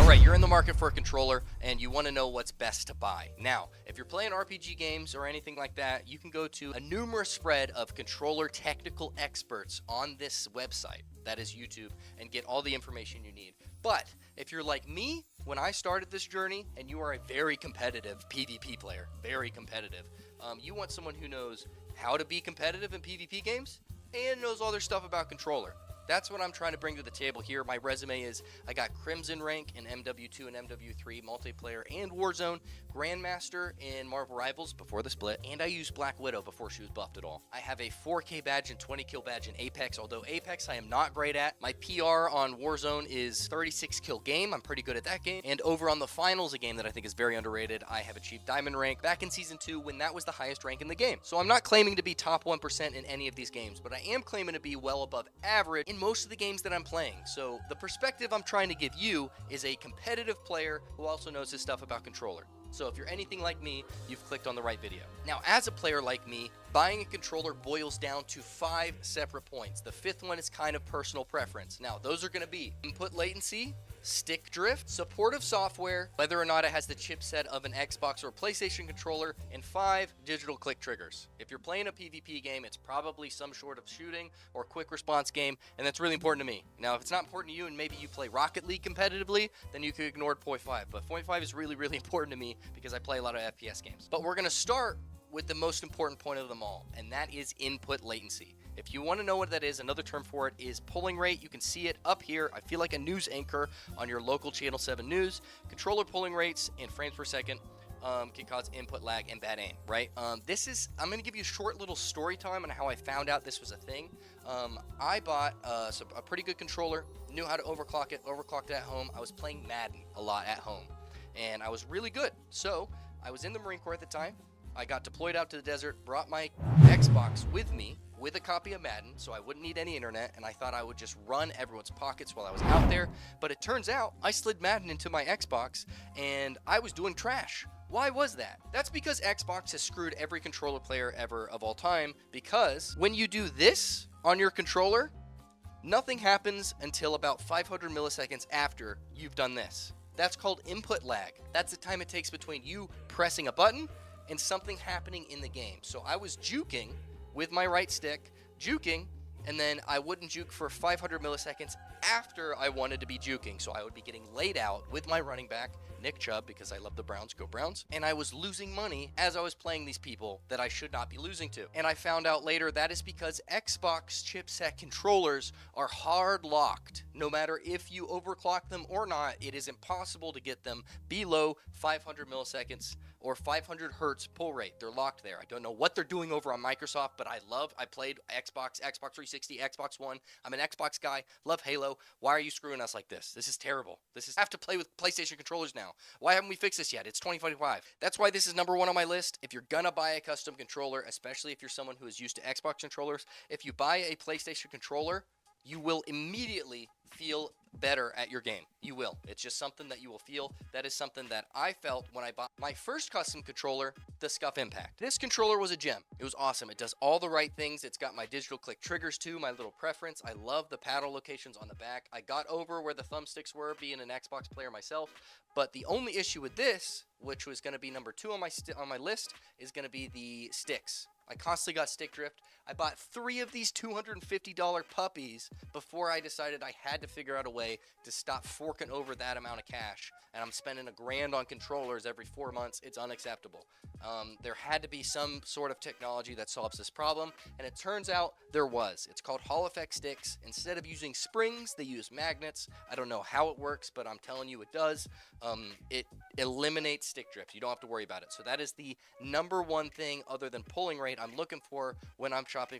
Alright, you're in the market for a controller and you want to know what's best to buy. Now, if you're playing RPG games or anything like that, you can go to a numerous spread of controller technical experts on this website, that is YouTube, and get all the information you need. But if you're like me, when I started this journey, and you are a very competitive PvP player, very competitive, you want someone who knows how to be competitive in PvP games and knows all their stuff about controller. That's what I'm trying to bring to the table here. My resume is I got Crimson rank in MW2 and MW3 multiplayer and Warzone, Grandmaster in Marvel Rivals before the split, and I used Black Widow before she was buffed at all. I have a 4K badge and 20 kill badge in Apex, although Apex I am not great at. My PR on Warzone is 36 kill game. I'm pretty good at that game. And over on the finals, a game that I think is very underrated, I have achieved Diamond rank back in Season 2 when that was the highest rank in the game. So I'm not claiming to be top 1% in any of these games, but I am claiming to be well above average in most of the games that I'm playing. So the perspective I'm trying to give you is a competitive player who also knows his stuff about controller. So if you're anything like me, you've clicked on the right video. Now, as a player like me, buying a controller boils down to 5 separate points. The 5th one is kind of personal preference. Now, those are going to be input latency, stick drift, supportive software, whether or not it has the chipset of an Xbox or PlayStation controller, and 5 digital click triggers. If you're playing a PvP game, it's probably some sort of shooting or quick response game, and that's really important to me. Now, if it's not important to you and maybe you play Rocket League competitively, then you could ignore point 5. But point 5 is really, really important to me because I play a lot of FPS games. But we're going to start with the most important point of them all, and that is input latency. If you want to know what that is, another term for it is polling rate. You can see it up here. I feel like a news anchor on your local Channel 7 News. Controller polling rates in frames per second can cause input lag and bad aim, right? I'm going to give you a short little story time on how I found out this was a thing. I bought a pretty good controller, knew how to overclocked it at home. I was playing Madden a lot at home, and I was really good. So I was in the Marine Corps at the time. I got deployed out to the desert, brought my Xbox with me, with a copy of Madden, so I wouldn't need any internet, and I thought I would just run everyone's pockets while I was out there. But it turns out I slid Madden into my Xbox, and I was doing trash. Why was that? That's because Xbox has screwed every controller player ever of all time, because when you do this on your controller, nothing happens until about 500 milliseconds after you've done this. That's called input lag. That's the time it takes between you pressing a button and something happening in the game. So I was juking with my right stick, juking, and then I wouldn't juke for 500 milliseconds after I wanted to be juking. So I would be getting laid out with my running back, Nick Chubb, because I love the Browns, go Browns, and I was losing money as I was playing these people that I should not be losing to. And I found out later that is because Xbox chipset controllers are hard locked. No matter if you overclock them or not, it is impossible to get them below 500 milliseconds or 500 hertz pull rate. They're locked there. I don't know what they're doing over on Microsoft, but I played Xbox 360, Xbox One. I'm an Xbox guy, love Halo. Why are you screwing us like this? This is terrible. I have to play with PlayStation controllers now. Why haven't we fixed this yet? It's 2025. That's why this is number 1 on my list. If you're gonna buy a custom controller, especially if you're someone who is used to Xbox controllers, if you buy a PlayStation controller, you will immediately feel better at your game. You will. It's just something that you will feel. That is something that I felt when I bought my first custom controller, the Scuff Impact. This controller was a gem. It was awesome. It does all the right things. It's got my digital click triggers too, my little preference. I love the paddle locations on the back. I got over where the thumbsticks were, being an Xbox player myself. But the only issue with this, which was going to be number 2 on my list, is going to be the sticks. I constantly got stick drift. I bought 3 of these $250 puppies before I decided I had to figure out a way to stop forking over that amount of cash. And I'm spending $1,000 on controllers every 4 months. It's unacceptable. There had to be some sort of technology that solves this problem, and it turns out there was. It's called Hall Effect sticks. Instead of using springs, they use magnets. I don't know how it works, but I'm telling you it does. It eliminates stick drift. You don't have to worry about it. So that is the number 1 thing other than pulling rate I'm looking for when I'm shopping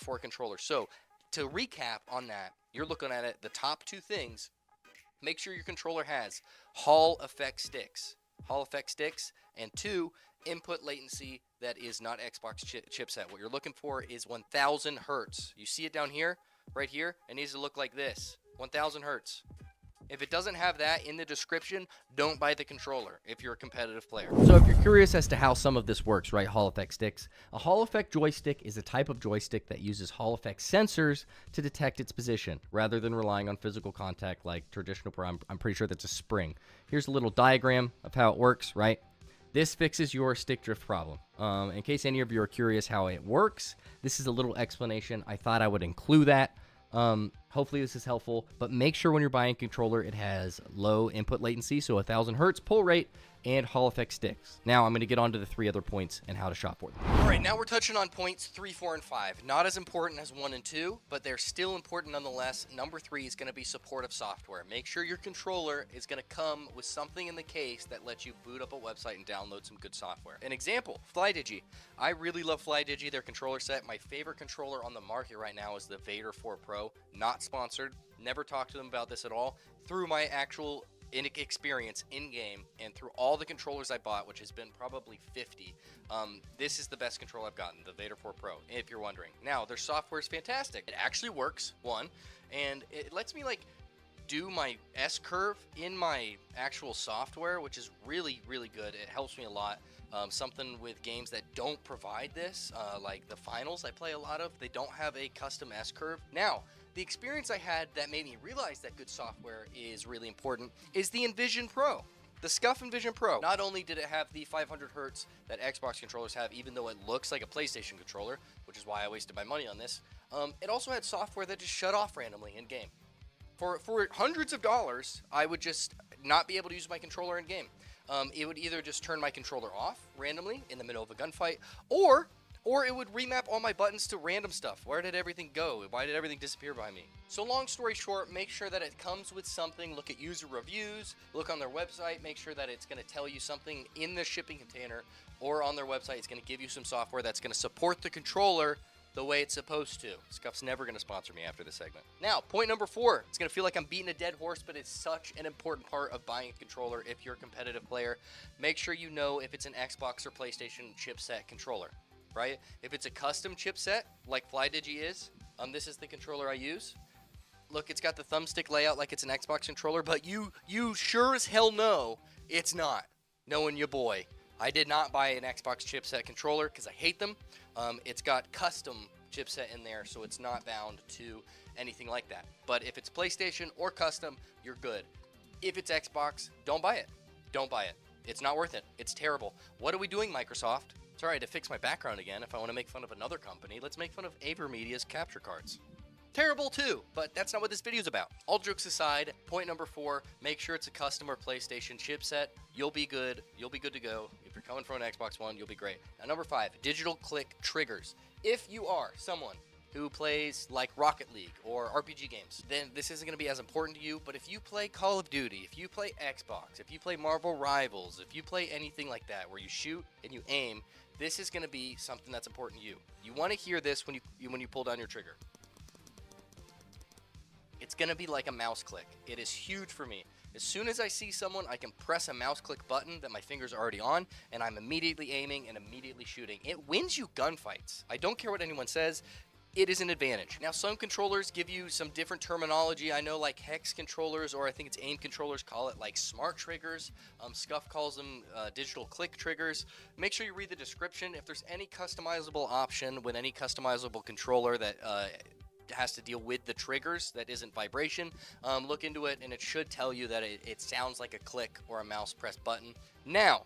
for a controller. So to recap on that, you're looking at it, the top 2 things. Make sure your controller has Hall Effect sticks. Hall Effect sticks, and 2, input latency that is not Xbox chipset. What you're looking for is 1000 hertz. You see it down here, right here? It needs to look like this, 1000 hertz. If it doesn't have that in the description, don't buy the controller if you're a competitive player. So if you're curious as to how some of this works, right, Hall Effect sticks, a Hall Effect joystick is a type of joystick that uses Hall Effect sensors to detect its position, rather than relying on physical contact like traditional Pro. I'm pretty sure that's a spring. Here's a little diagram of how it works, right? This fixes your stick drift problem. In case any of you are curious how it works, this is a little explanation. I thought I would include that. Hopefully this is helpful, but make sure when you're buying a controller, it has low input latency, so 1000 hertz pull rate, and Hall Effect sticks. Now I'm going to get on to the 3 other points and how to shop for them. All right, now we're touching on points 3, 4, and 5. Not as important as 1 and 2, but they're still important nonetheless. Number 3 is going to be supportive software. Make sure your controller is going to come with something in the case that lets you boot up a website and download some good software. An example, FlyDigi. I really love FlyDigi, their controller set. My favorite controller on the market right now is the Vader 4 Pro. Not sponsored. Never talked to them about this at all. Through my actual experience in-game and through all the controllers I bought, which has been probably 50, this is the best controller I've gotten, the Vader 4 Pro, if you're wondering. Now, their software is fantastic. It actually works, and it lets me, like, do my S-curve in my actual software, which is really, really good. It helps me a lot. Something with games that don't provide this, like the finals I play a lot of, they don't have a custom S-curve. Now, the experience I had that made me realize that good software is really important is the Envision Pro. The SCUF Envision Pro. Not only did it have the 500 hertz that Xbox controllers have, even though it looks like a PlayStation controller, which is why I wasted my money on this, it also had software that just shut off randomly in-game. For hundreds of dollars, I would just not be able to use my controller in-game. It would either just turn my controller off randomly in the middle of a gunfight, or it would remap all my buttons to random stuff. Where did everything go? Why did everything disappear by me? So long story short, make sure that it comes with something. Look at user reviews, look on their website, make sure that it's going to tell you something in the shipping container or on their website. It's going to give you some software that's going to support the controller the way it's supposed to. SCUF's never going to sponsor me after this segment. Now, point number 4. It's going to feel like I'm beating a dead horse, but it's such an important part of buying a controller if you're a competitive player. Make sure you know if it's an Xbox or PlayStation chipset controller. Right? If it's a custom chipset, like FlyDigi is, this is the controller I use. Look, it's got the thumbstick layout like it's an Xbox controller, but you sure as hell know it's not. Knowing your boy. I did not buy an Xbox chipset controller because I hate them. It's got custom chipset in there, so it's not bound to anything like that. But if it's PlayStation or custom, you're good. If it's Xbox, don't buy it. Don't buy it. It's not worth it. It's terrible. What are we doing, Microsoft? Sorry to fix my background again. If I want to make fun of another company, let's make fun of AverMedia's capture cards. Terrible too, but that's not what this video is about. All jokes aside, point number 4, make sure it's a custom or PlayStation chipset. You'll be good. You'll be good to go. If you're coming from an Xbox One, you'll be great. Now, number 5, digital click triggers. If you are someone who plays like Rocket League or RPG games, then this isn't going to be as important to you. But if you play Call of Duty, if you play Xbox, if you play Marvel Rivals, if you play anything like that where you shoot and you aim, this is going to be something that's important to you. You want to hear this when you pull down your trigger. It's going to be like a mouse click. It is huge for me. As soon as I see someone, I can press a mouse click button that my fingers are already on, and I'm immediately aiming and immediately shooting. It wins you gunfights. I don't care what anyone says. It is an advantage. Now, some controllers give you some different terminology. I know like hex controllers, or I think it's aim controllers, call it like smart triggers. SCUF calls them digital click triggers. Make sure you read the description. If there's any customizable option with any customizable controller that has to deal with the triggers that isn't vibration, look into it, and it should tell you that it sounds like a click or a mouse press button. Now,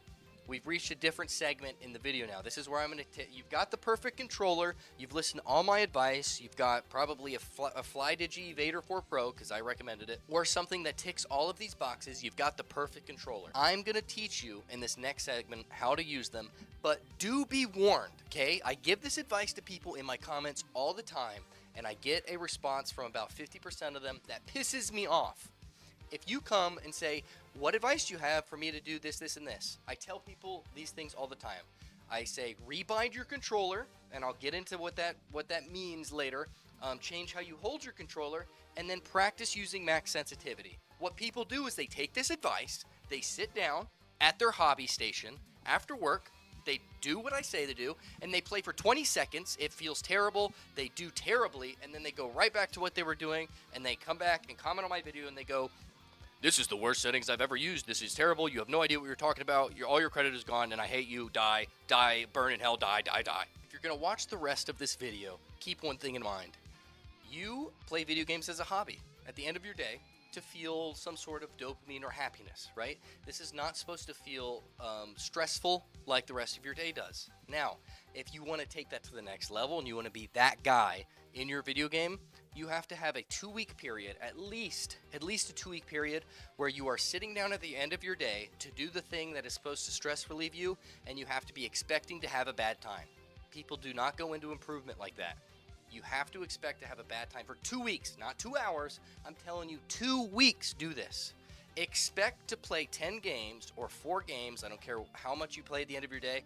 we've reached a different segment in the video now. This is where I'm going to you've got the perfect controller. You've listened to all my advice. You've got probably a FlyDigi Vader 4 Pro, because I recommended it, or something that ticks all of these boxes. You've got the perfect controller. I'm going to teach you in this next segment how to use them, but do be warned, okay? I give this advice to people in my comments all the time, and I get a response from about 50% of them that pisses me off. If you come and say, what advice do you have for me to do this, this, and this? I tell people these things all the time. I say, rebind your controller, and I'll get into what that means later. Change how you hold your controller, and then practice using max sensitivity. What people do is they take this advice, they sit down at their hobby station after work, they do what I say to do, and they play for 20 seconds. It feels terrible. They do terribly, and then they go right back to what they were doing, and they come back and comment on my video, and they go, this is the worst settings I've ever used. This is terrible. You have no idea what you're talking about. All your credit is gone, and I hate you. Die, die, burn in hell, die, die, die. If you're going to watch the rest of this video, keep one thing in mind. You play video games as a hobby at the end of your day to feel some sort of dopamine or happiness, right? This is not supposed to feel stressful like the rest of your day does. Now, if you want to take that to the next level and you want to be that guy in your video game, you have to have a 2-week period, at least a 2-week period, where you are sitting down at the end of your day to do the thing that is supposed to stress relieve you, and you have to be expecting to have a bad time. People do not go into improvement like that. You have to expect to have a bad time for 2 weeks, not 2 hours. I'm telling you, 2 weeks, do this. Expect to play 10 games or 4 games. I don't care how much you play at the end of your day.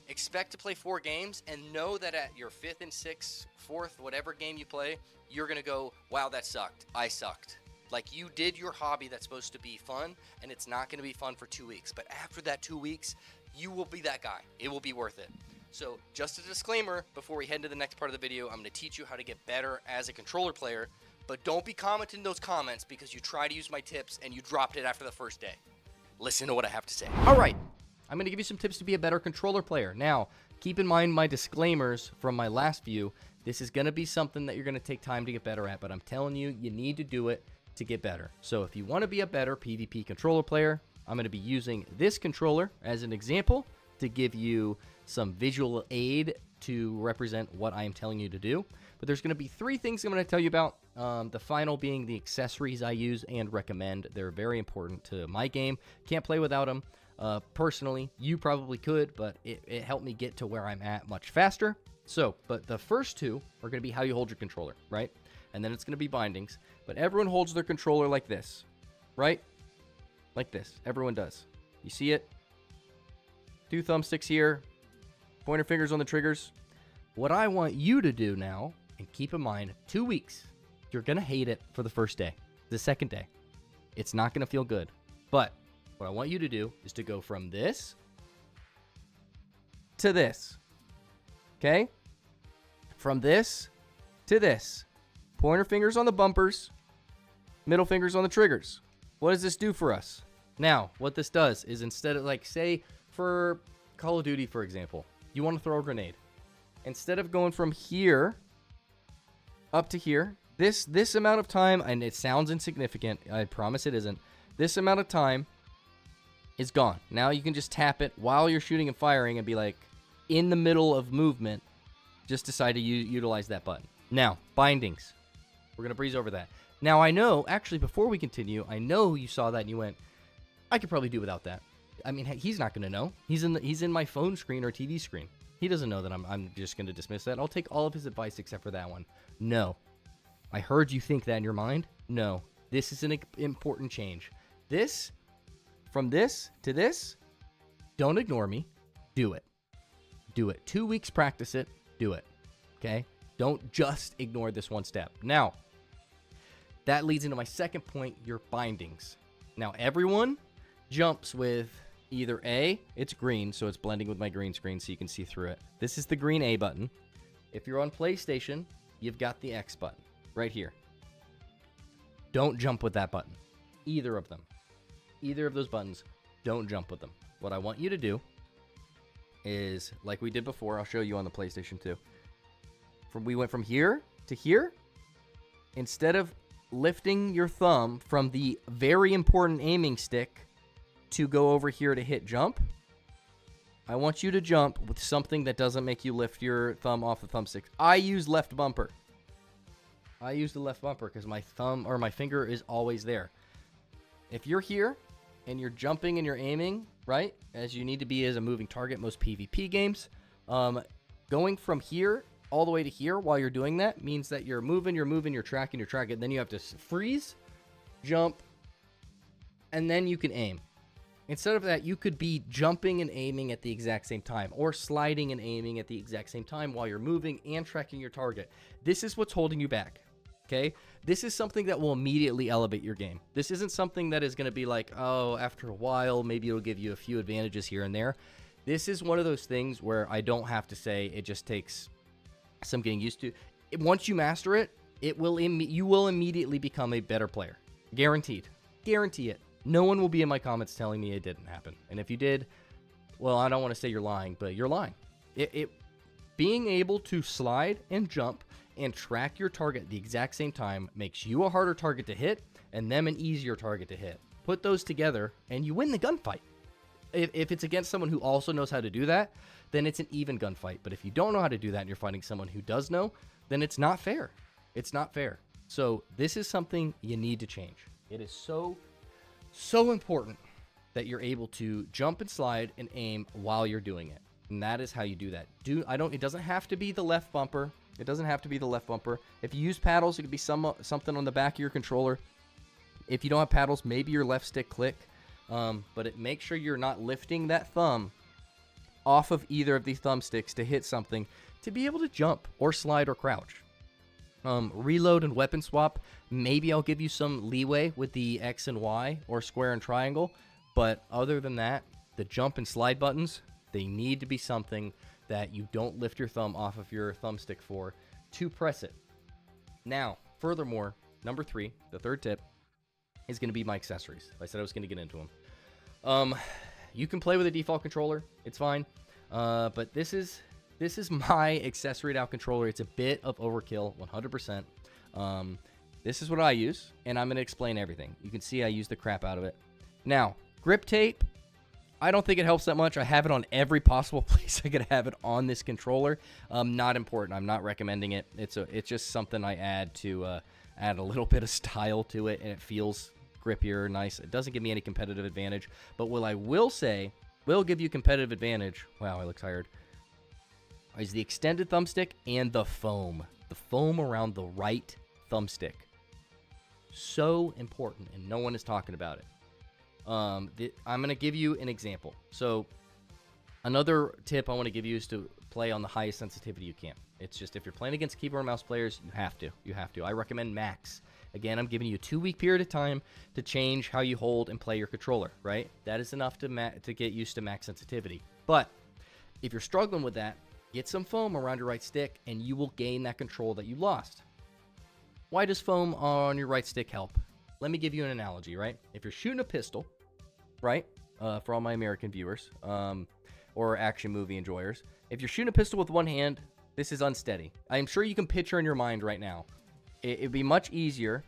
Expect to play 4 games and know that at your 5th and 6th, 4th, whatever game you play, you're going to go, wow, that sucked. I sucked. Like, you did your hobby that's supposed to be fun, and it's not going to be fun for 2 weeks. But after that 2 weeks, you will be that guy. It will be worth it. So just a disclaimer, before we head into the next part of the video, I'm going to teach you how to get better as a controller player. But don't be commenting those comments because you tried to use my tips and you dropped it after the first day. Listen to what I have to say. All right. I'm going to give you some tips to be a better controller player. Now, keep in mind my disclaimers from my last view. This is going to be something that you're going to take time to get better at, but I'm telling you, you need to do it to get better. So if you want to be a better PvP controller player, I'm going to be using this controller as an example to give you some visual aid to represent what I am telling you to do. But there's going to be 3 things I'm going to tell you about. The final being the accessories I use and recommend. They're very important to my game. Can't play without them. Personally, you probably could, but it helped me get to where I'm at much faster. So, but the first 2 are going to be how you hold your controller, right? And then it's going to be bindings. But everyone holds their controller like this, right? Like this. Everyone does. You see it? 2 thumbsticks here. Pointer fingers on the triggers. What I want you to do now, and keep in mind, 2 weeks, you're going to hate it for the first day. The second day, it's not going to feel good. But what I want you to do is to go from this to this. Okay? From this to this. Pointer fingers on the bumpers. Middle fingers on the triggers. What does this do for us? Now, what this does is instead of, like, say, for Call of Duty, for example, you want to throw a grenade. Instead of going from here up to here, this amount of time, and it sounds insignificant, I promise it isn't, this amount of time is gone. Now you can just tap it while you're shooting and firing and be like, in the middle of movement, just decide to utilize that button. Now, bindings. We're going to breeze over that. Now, I know, actually, before we continue, I know you saw that and you went, I could probably do without that. I mean, he's not going to know. He's in my phone screen or TV screen. He doesn't know that I'm just going to dismiss that. I'll take all of his advice except for that one. No. I heard you think that in your mind. No. This is an important change. This, from this to this, don't ignore me. Do it. Do it. 2 weeks, practice it. Do it. Okay? Don't just ignore this one step. Now, that leads into my second point, your bindings. Now, everyone jumps with either A, it's green, so it's blending with my green screen so you can see through it. This is the green A button. If you're on PlayStation, you've got the X button right here. Don't jump with that button. Either of them. Either of those buttons, don't jump with them. What I want you to do is, like we did before, I'll show you on the PlayStation 2. We went from here to here. Instead of lifting your thumb from the very important aiming stick to go over here to hit jump, I want you to jump with something that doesn't make you lift your thumb off the thumbstick. I use left bumper. I use the left bumper because my thumb or my finger is always there. If you're here and you're jumping and you're aiming, right, as you need to be as a moving target, most PvP games, going from here all the way to here while you're doing that means that you're moving, you're tracking, then you have to freeze, jump, and then you can aim. Instead of that, you could be jumping and aiming at the exact same time, or sliding and aiming at the exact same time while you're moving and tracking your target. This is what's holding you back, okay? This is something that will immediately elevate your game. This isn't something that is going to be like, oh, after a while, maybe it'll give you a few advantages here and there. This is one of those things where I don't have to say, it just takes some getting used to. Once you master it, you will immediately become a better player. Guaranteed. guarantee it. No one will be in my comments telling me it didn't happen. And if you did, well, I don't want to say you're lying, but you're lying. Being able to slide and jump and track your target at the exact same time makes you a harder target to hit and them an easier target to hit. Put those together and you win the gunfight. If it's against someone who also knows how to do that, then it's an even gunfight. But if you don't know how to do that and you're fighting someone who does know, then it's not fair. It's not fair. So this is something you need to change. It is so important that you're able to jump and slide and aim while you're doing it. And that is how you do that. It doesn't have to be the left bumper. It doesn't have to be the left bumper. If you use paddles, it could be something on the back of your controller. If you don't have paddles, maybe your left stick click. But make sure you're not lifting that thumb off of either of these thumbsticks to hit something to be able to jump or slide or crouch. Reload and weapon swap, maybe I'll give you some leeway with the X and Y or square and triangle. But other than that, the jump and slide buttons, they need to be something that you don't lift your thumb off of your thumbstick for to press it. Now, furthermore, number 3, the third tip, is going to be my accessories. I said I was going to get into them. You can play with a default controller. It's fine. But this is my accessoried out controller. It's a bit of overkill, 100%. This is what I use, and I'm going to explain everything. You can see I use the crap out of it. Now, grip tape, I don't think it helps that much. I have it on every possible place I could have it on this controller. Not important. I'm not recommending it. It's just something I add to add a little bit of style to it, and it feels grippier, nice. It doesn't give me any competitive advantage, but what I will say will give you competitive advantage. Wow, I look tired. Is the extended thumbstick and the foam. The foam around the right thumbstick. So important, and no one is talking about it. I'm going to give you an example. So another tip I want to give you is to play on the highest sensitivity you can. It's just if you're playing against keyboard and mouse players, you have to. I recommend max. Again, I'm giving you a 2-week period of time to change how you hold and play your controller, right? That is enough to get used to max sensitivity. But if you're struggling with that, get some foam around your right stick and you will gain that control that you lost. Why does foam on your right stick help? Let me give you an analogy, right? If you're shooting a pistol, right? For all my American viewers or action movie enjoyers, if you're shooting a pistol with one hand, this is unsteady. I'm sure you can picture in your mind right now. It'd be much easier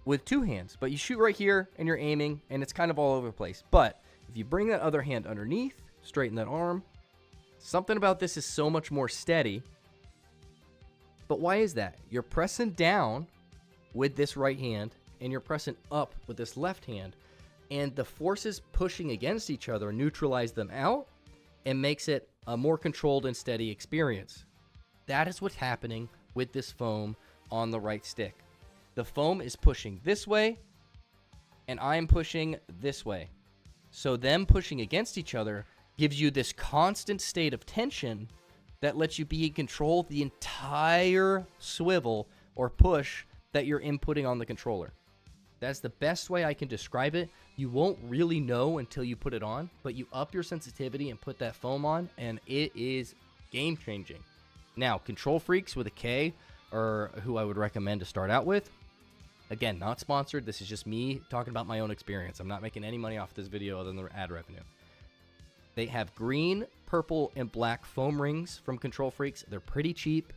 with 2 hands, but you shoot right here and you're aiming and it's kind of all over the place. But if you bring that other hand underneath, straighten that arm, something about this is so much more steady. But why is that? You're pressing down with this right hand and you're pressing up with this left hand, and the forces pushing against each other neutralize them out and makes it a more controlled and steady experience. That is what's happening with this foam on the right stick. The foam is pushing this way and I'm pushing this way. So them pushing against each other gives you this constant state of tension that lets you be in control of the entire swivel or push that you're inputting on the controller. That's the best way I can describe it. You won't really know until you put it on, but you up your sensitivity and put that foam on, and it is game changing. Now, Control Freaks with a K are who I would recommend to start out with. Again, not sponsored. This is just me talking about my own experience. I'm not making any money off this video other than the ad revenue. They have green, purple, and black foam rings from Control Freaks. They're pretty cheap.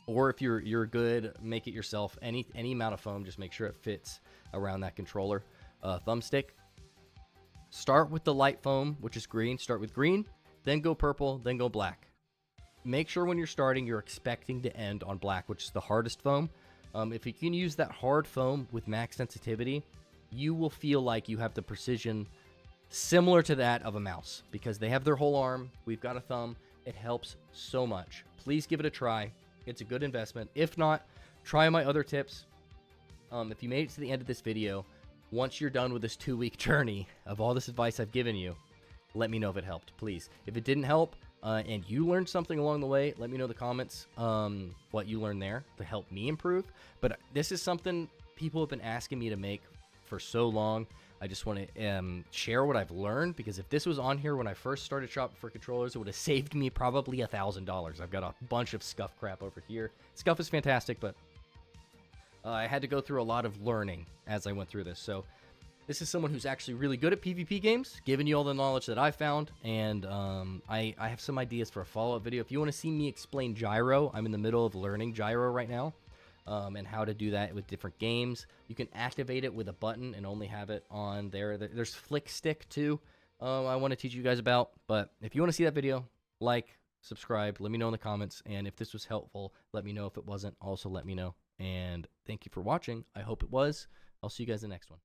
Or if you're good, make it yourself. Any amount of foam, just make sure it fits around that controller thumbstick. Start with the light foam, which is green. Start with green, then go purple, then go black. Make sure when you're starting, you're expecting to end on black, which is the hardest foam. If you can use that hard foam with max sensitivity, you will feel like you have the precision similar to that of a mouse, because they have their whole arm. We've got a thumb. It helps so much. Please give it a try. It's a good investment. If not, try my other tips. If you made it to the end of this video, once you're done with this 2-week journey of all this advice I've given you, let me know if it helped, please. If it didn't help and you learned something along the way, let me know in the comments what you learned there to help me improve. But this is something people have been asking me to make for so long. I just want to share what I've learned, because if this was on here when I first started shopping for controllers, it would have saved me probably $1,000. I've got a bunch of Scuf crap over here. Scuf is fantastic, but I had to go through a lot of learning as I went through this. So this is someone who's actually really good at PvP games, giving you all the knowledge that I found, and I have some ideas for a follow-up video. If you want to see me explain Gyro, I'm in the middle of learning Gyro right now, and how to do that with different games. You can activate it with a button and only have it on there. There's Flick Stick too, I want to teach you guys about. But if you want to see that video, like, subscribe, let me know in the comments, and if this was helpful, let me know. If it wasn't, also let me know. And thank you for watching. I hope it was. I'll see you guys in the next one.